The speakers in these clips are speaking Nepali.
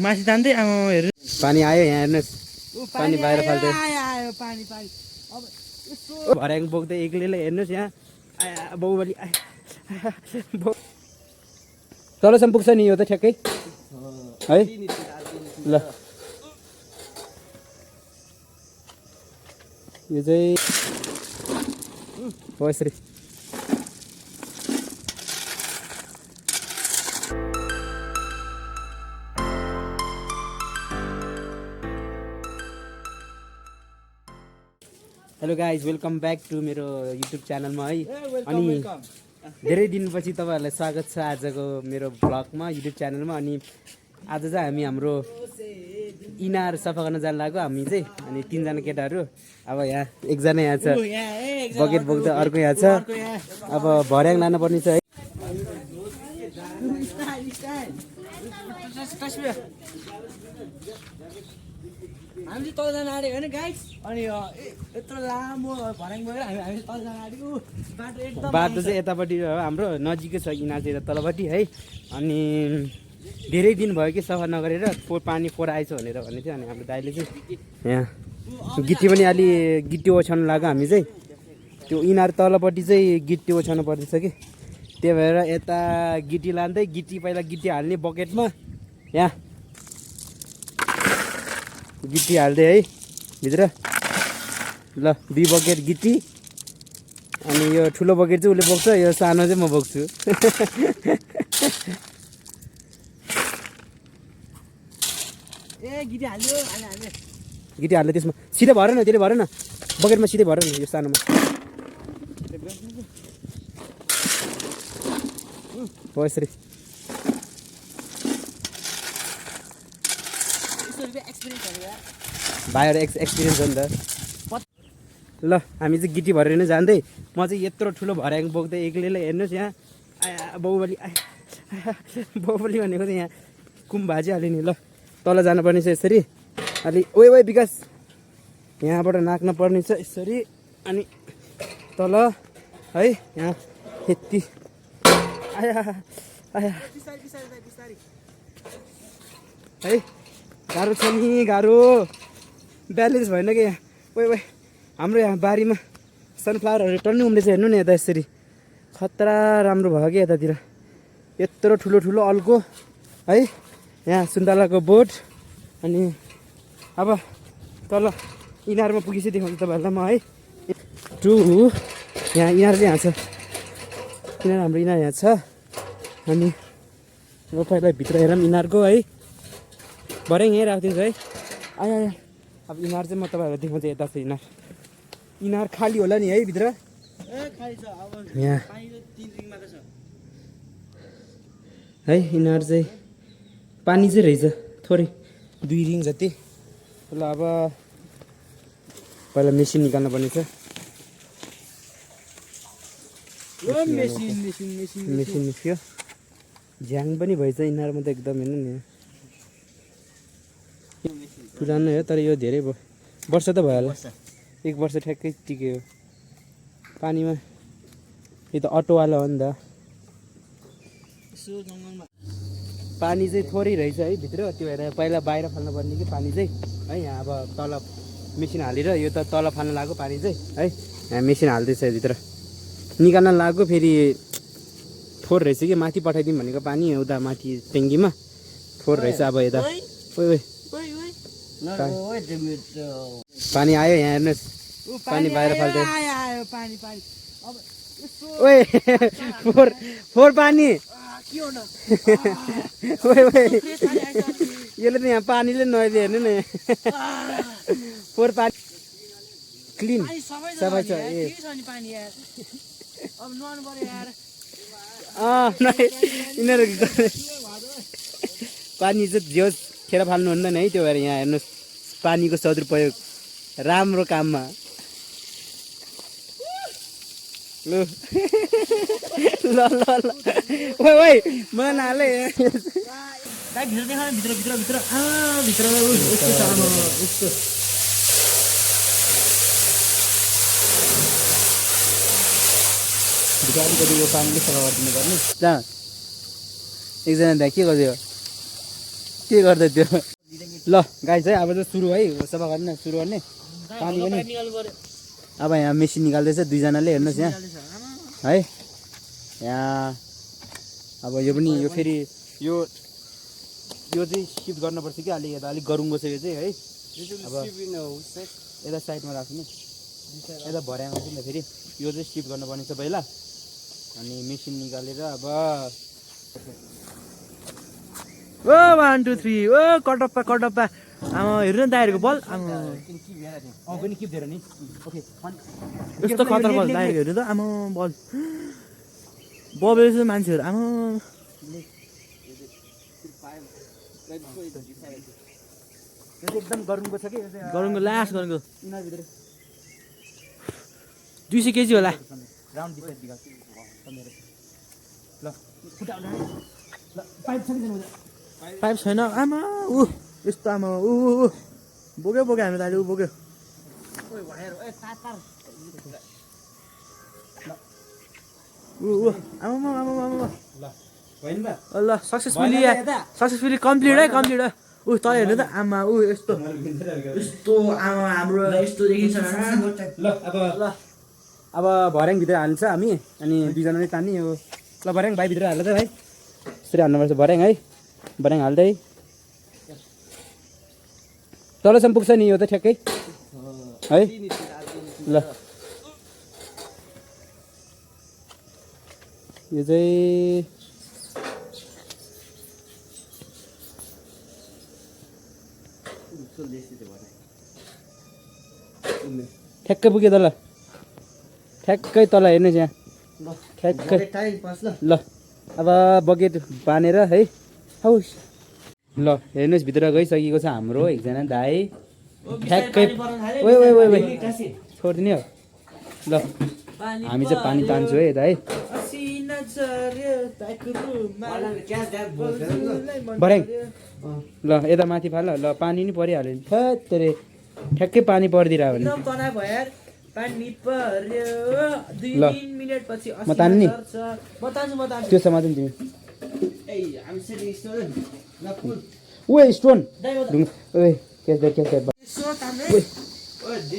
माथि तान्दै आमा हेर्नु पानी आयो यहाँ हेर्नुहोस् पानी बाहिर फाल्दै आयो पानी पानी अब यसो भर्याङ बोक्दै एक्लैले हेर्नुहोस् यहाँ आया बाहुबली तलसम्म पुग्छ नि यो त ठ्याक्कै है ल यो चाहिँ हो यसरी hello guys welcome back to मेरो युट्युब च्यानलमा है अनि धेरै दिनपछि तपाईँहरूलाई स्वागत छ आजको मेरो भ्लगमा युट्युब च्यानलमा अनि आज चाहिँ हामी हाम्रो इनार सफा गर्न जान लाग्यो हामी चाहिँ अनि 3 जना केटाहरू अब यहाँ एकजना यहाँ छ बकेट बोक्दा अर्को यहाँ छ अब भर्याङ लानु पर्ने छ है हामी तल जान आँटेको होइन गाइस अनि यत्रो लामो भर्याङ बोकेर हामी तल जान आँटेको बाटो एकदम बाटो चाहिँ यतापट्टि हाम्रो नजिकै छ इनार चाहिँ तलपट्टि है अनि धेरै दिन भयो कि सफा नगरेर पानी फोहोर आएछ भनेर भन्ने थियो अनि हाम्रो दाइले चाहिँ यहाँ गिटी पनि अलि गिटी ओछ्याउनु लाग्यो हामी चाहिँ त्यो इनार तलपट्टि चाहिँ गिटी ओछ्याउनु पर्दैछ कि त्यही भएर यता गिटी लाँदै पहिला गिटी हाल्ने बकेटमा यहाँ गिटी हाल्दै है भित्र ल 2 बकेट गिटी अनि यो ठुलो बकेट चाहिँ उसले बोक्छ यो सानो चाहिँ म बोक्छु गिटी हाल्यो गिटी हाल्यो त्यसमा सिधै भर न त्यसले भर न बकेटमा सिधै भर न यो सानोमा हो यसरी भाइहरू एक्सपिरियन्स हो नि त ल हामी चाहिँ गिटी भरेर नै जाँदै म चाहिँ यत्रो ठुलो भर्याङ बोक्दै एक्लैले हेर्नुहोस् यहाँ आया बाहुबली बाहुबली भनेको चाहिँ यहाँ कुम भाजिहाल्यो नि ल तल जानुपर्ने छ यसरी अलि ओइ विकास यहाँबाट नाक्न पर्ने छ यसरी अनि तल है यहाँ यति आया आया है गाह्रो छ नि गाह्रो ब्यालेन्स भएन कि यहाँ ओइ हाम्रो यहाँ बारीमा सनफ्लावरहरू टन्नै उम्रेछ हेर्नु नि यता यसरी खतरा राम्रो भयो कि यतातिर यत्रो ठुलो ठुलो अल्को है यहाँ सुन्तलाको बोट अनि अब तल इनारमा पुगेपछि देखाउँछु तपाईँहरूलाई म है टु यहाँ इनार चाहिँ यहाँ छ इनार हाम्रो इनार यहाँ छ अनि अब पहिला भित्र हेरौँ इनारको है भर्याङ यहीँ राखिदिन्छु है आया अब इनार चाहिँ म तपाईँहरूलाई देखाउँछु यता छ इनार खाली होला नि है भित्र यहाँ है इनार चाहिँ पानी चाहिँ रहेछ थोरै 2 रिङ जति ल अब पहिला मेसिन निकाल्नु पर्ने छ मेसिन निस्क्यो झ्याङ पनि भएछ इनारमा त एकदम हेर्नु नि पुरानो हो तर यो धेरै वर्ष त भयो होला 1 वर्ष ठ्याक्कै टिक्यो पानीमा यो त अटोवाला हो नि त पानी चाहिँ थोरै रहेछ है भित्र त्यो भएर पहिला बाहिर फाल्नु पर्ने कि पानी चाहिँ है यहाँ अब तल मेसिन हालेर यो त तल फाल्न लाग्यो पानी चाहिँ है यहाँ मेसिन हाल्दैछ भित्र निकाल्न लाग्यो फेरि फोहोर रहेछ कि माथि पठाइदिउँ भनेको पानी उता माथि ट्याङ्कीमा फोहोर रहेछ अब यता ओइ पानी आयो यहाँ हेर्नुहोस् पानी बाहिर फाल्दै ओइ फोहोर पानी यसले त यहाँ पानीले नुहाइदियो हेर्नु न फोहोर पानी क्लिन सबै छ यिनीहरू पानी चाहिँ झ्योस खेर फाल्नु हुँदैन है त्यो भएर यहाँ हेर्नुहोस् पानीको सदुपयोग राम्रो काममा ल ल ल ल ओइ मलाई नहाले भित्र देखा भित्र भित्र भित्र भित्र उसको भित्र अलिकति यो पानीले सफा गरिदिनु पर्ने जहाँ एकजना दाइ के गरिदियो के गर्दै थियो ल गाई चाहिँ अब चाहिँ सुरु है सफा गर्ने सुरु गर्ने पानी पनि अब यहाँ मेसिन निकाल्दैछ दुईजनाले हेर्नुहोस् यहाँ है यहाँ अब यो पनि यो फेरि यो चाहिँ सिफ्ट गर्नुपर्छ कि अलिक यता अलिक गरौँ बसेको चाहिँ है अब यता साइडमा राख्नु यता भर्यामा चाहिँ फेरि यो चाहिँ सिफ्ट गर्नुपर्ने छ पहिला अनि मेसिन निकालेर अब ओ 1 2 3 ओ कटप्पा हेर्नु न दाइहरूको बल पनि किप दिएर नि ओके यस्तो खतर बल दाइहरूको हेर्नु त आमा बल बबेछ मान्छेहरू आमा एकदम गरौँको छ कि गरौँको लास्ट गरौँको यिनीहरूभित्र 200 केजी होला राउन्ड डिसाइड ल खुट्टा ल पाइप छ कि पाइप छैन आमा ऊ यस्तो आमा ऊ बोक्यो हामी दाइले ऊ बोक्यो आमा ल होइन बा ल सक्सेसफुली कम्प्लिट है ऊ तल हेर्नु त आमा ऊ यस्तो आमा हाम्रो यस्तो देखिन्छ ल अब भर्याङभित्र हाल्छ हामी अनि दुईजनाले तान्ने यो ल भर्याङ भाइभित्र हाल्छ भाइ यसरी हाल्नुपर्छ भर्याङ है भर्याङ हाल्दै तलसम्म पुग्छ नि यो त ठ्याक्कै है ल यो चाहिँ ठ्याक्कै पुग्यो त ल ठ्याक्कै तल हेर्नुहोस् यहाँ ठ्याक्कै ल अब बकेट बाँधेर है हौस् ल हेर्नुहोस् भित्र गइसकेको छ हाम्रो एकजना दाइ ठ्याक्कै छोडिदिने हो ल हामी चाहिँ पानी तान्छौँ है यता है भर्याङ ल यता माथि फाल ल पानी नि परिहाल्यो नि थेरै ठ्याक्कै पानी परिदिएर भने ल म तान्ने त्यो समाज तिमी ओ स्टोन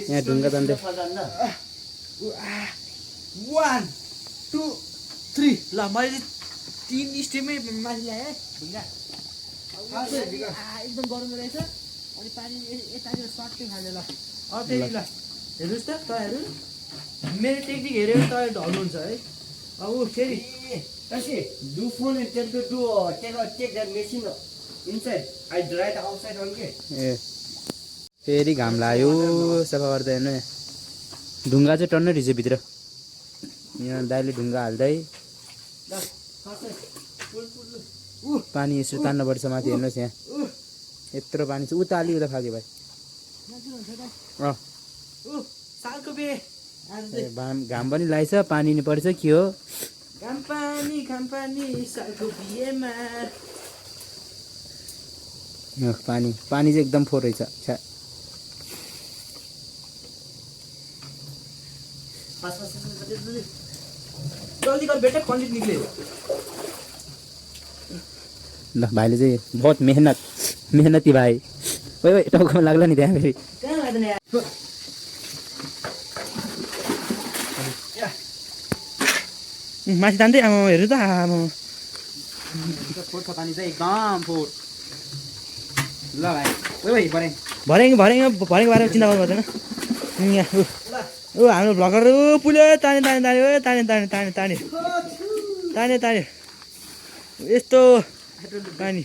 यहाँ ढुङ्गा तान्दै 1 2 3 ल मैले 3 स्टेपमै माथि ल्याएँ ढुङ्गा एकदम गरम रहेछ अनि पानी यतातिर सर्टै खाले ल फेरि ल हेर्नुहोस् त तपाईँहरू मेरो टेक्निक हेरेर तपाईँ ढल्नुहुन्छ है अब फेरि do phone and tell to do take that machine inside. I dry it outside only. ए फेरि घाम लाग्यो सफा गर्दा हेर्नु ढुङ्गा चाहिँ टन्नै रहेछ भित्र यहाँ दाइले ढुङ्गा हाल्दै पानी यसरी तान्नुपर्छ माथि हेर्नुहोस् यहाँ यत्रो पानी छ उता अलि उता फाल्यो भाइ घाम पनि लाग्छ पानी नि पर्छ के हो घाम पानी सालको बिहेमा पानी चाहिँ एकदम फोहोर रहेछ छ्या जल्दी कर बेटा कन्डिट निक्ले ल भाइले चाहिँ बहुत मेहनती भाइ ओइ टाउकोमा लाग्ला नि त्यहाँ फेरि कहाँ लाग्दैन यार माथि तान्दै आमा हेर्नु त आमा फोहोर छ पानी चाहिँ एकदम फोहोर ल भाइ ओइ भर्याङ बारेमा चिन्ता गर्नु पर्दैन यहाँ ऊ हाम्रो भ्लगर पुल्यो ताने यस्तो पानी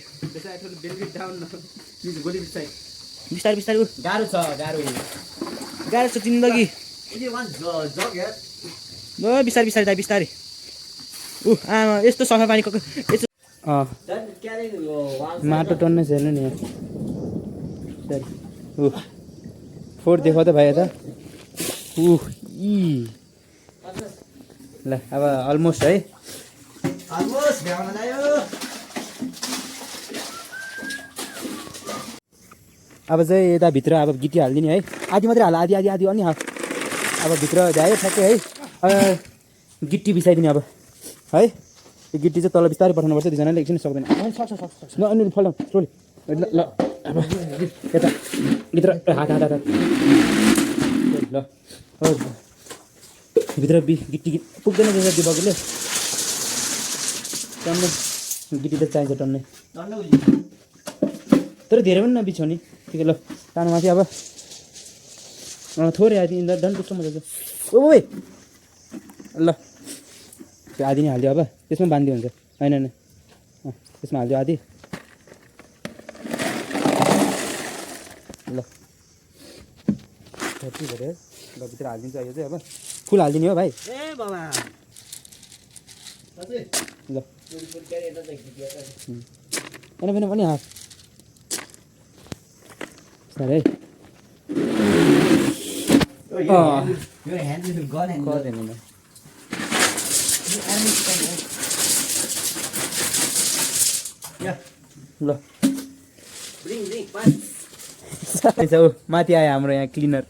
बिस्तारै ऊ गाह्रो छ जिन्दगी बिस्तारै ऊ आमा यस्तो सफा पानी यस्तो माटो टन्नै छैन नि यहाँ ऊ फोहोर देखाउ त भाइ यता ल अब अलमोस्ट है अब चाहिँ यताभित्र अब गिटी हालिदिने है आधी मात्रै हाल आधी अनि हाल अब भित्र भ्यायो ठ्याक्कै है अब गिट्टी बिसाइदिने अब है यो गिट्टी चाहिँ तल बिस्तारै पठाउनुपर्छ दुईजनाले एकछिन सक्दैन ल अनि फलाउँ टोली ल अब यता भित्र हात हात हात ल भित्र गिट्टी पुग्दैन रहेछ त्यो बकेटले टन्नै गिट्टी त चाहिन्छ टन्नै तर धेरै पनि नबिछाउने ठिकै ल तानो माथि अब थोरै आदि डन पुग्छ मजा ओ भाइ ल त्यो आदि नै हालिदियो अब त्यसमा बाँधिदियो हुन्छ होइन होइन त्यसमा हालिदियो आदि ल कति भयो ल भित्र हालिदिन्छ यो चाहिँ अब फुल हालिदिने हो भाइ ए बाबा ल होइन पनि हात साह्रै गर्दैन ल माथि आयो हाम्रो यहाँ क्लिनर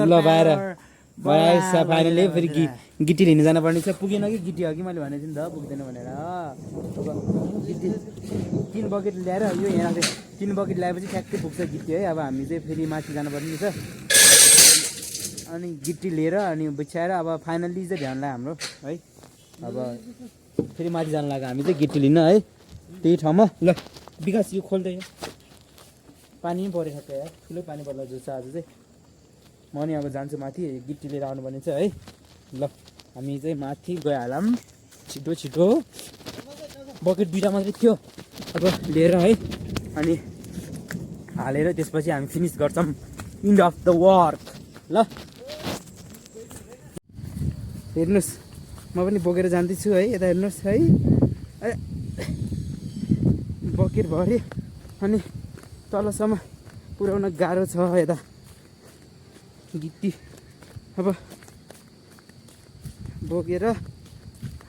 ल बाहिर फाइनली फेरि गिटी लिनु जानुपर्ने छ पुगेन कि गिटी हो कि मैले भनेको थिएँ नि त पुग्दैन भनेर अब गिटी 3 बकेट ल्याएर यो यहाँ 3 बकेट ल्याएपछि ठ्याक्कै पुग्छ गिटी है अब हामी चाहिँ फेरि माथि जानुपर्ने छ अनि गिटी लिएर अनि बिछाएर अब फाइनल्ली चाहिँ ध्यान लाग्यो हाम्रो है अब फेरि माथि जानु लाग्यो हामी चाहिँ गिटी लिन है त्यही ठाउँमा ल विकास यो खोल्दै पानी पनि परेको छ यार ठुलै पानी पर्ला जस्तो आज चाहिँ म नि अब जान्छु माथि गिट्टी लिएर आउनुपर्ने छ है ल हामी चाहिँ माथि गइहालौँ छिटो छिटो बकेट 2टा मात्रै थियो अब लिएर है अनि हालेर त्यसपछि हामी फिनिस गर्छौँ इन्ड अफ द वर्क ल हेर्नुहोस् म पनि बोकेर जाँदैछु है यता हेर्नुहोस् है बकेट भरे अनि तलसम्म पुर्याउन गाह्रो छ यता गिट्टी अब बोकेर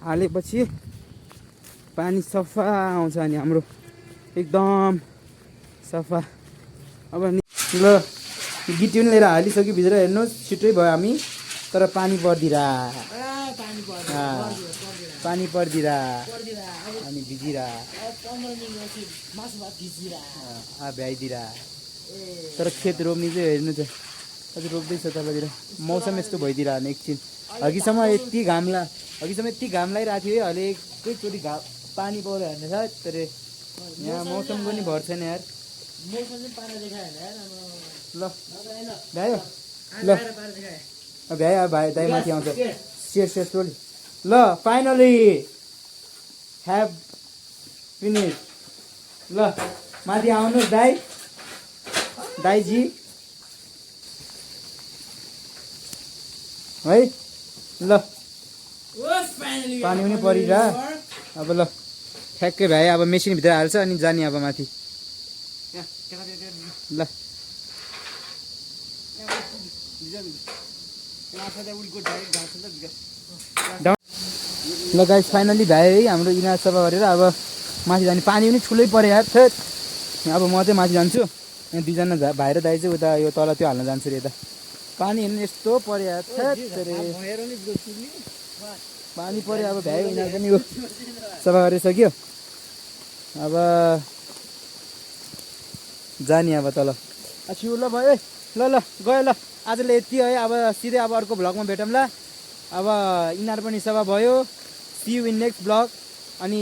हालेपछि पानी सफा आउँछ अनि हाम्रो एकदम सफा अब ल गिट्टी पनि लिएर हालिसक्यो भित्र हेर्नुहोस् छिटै भयो हामी तर पानी पर्दिरा पानी पर्दिरा अनि भिजिरा भ्याइदिरा तर खेत रोप्ने चाहिँ हेर्नु चाहिँ अझै रोप्दैछ तलतिर मौसम यस्तो भइदिएर भने एकछिन अघिसम्म यति घाम लागिरहेको थियो है अहिले एकैचोटि पानी पऱ्यो भने छ तर यहाँ मौसमको नि भर छैन यार ल भ्यायो ल भ्यायो भाइ दाइ माथि आउँछ सेयर टोली ल फाइनली ह्याभ फिनिस ल माथि आउनुहोस् दाइजी है ल पानी पनि परिरह अब ल ठ्याक्कै भाइ अब मेसिनभित्र हाल्छ अनि जाने अब माथि ल ल गाइस फाइनली भाइ है हाम्रो इनार सफा गरेर अब माथि जाने पानी पनि ठुलै पऱ्यो यार थेट अब म चाहिँ माथि जान्छु यहाँ 2जना भाइ र दाइ चाहिँ उता यो तल त्यो हाल्न जान्छु रे यता पानी हेर्नु यस्तो पऱ्यो यार थेट पानी पऱ्यो अब भ्यायो इनार पनि यो सफा गरिसक्यो अब जाने अब तल छिउ ल भयो ल गयो ल आजले यति है अब सिधै अब अर्को भ्लगमा भेटौँ ल अब इनार पनि सफा भयो see you in next vlog अनि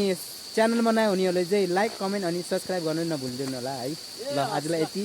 च्यानल बनायो हुनेहरूले चाहिँ लाइक कमेन्ट अनि सब्सक्राइब गर्नु नभुलिदिनु होला है ल आजलाई यति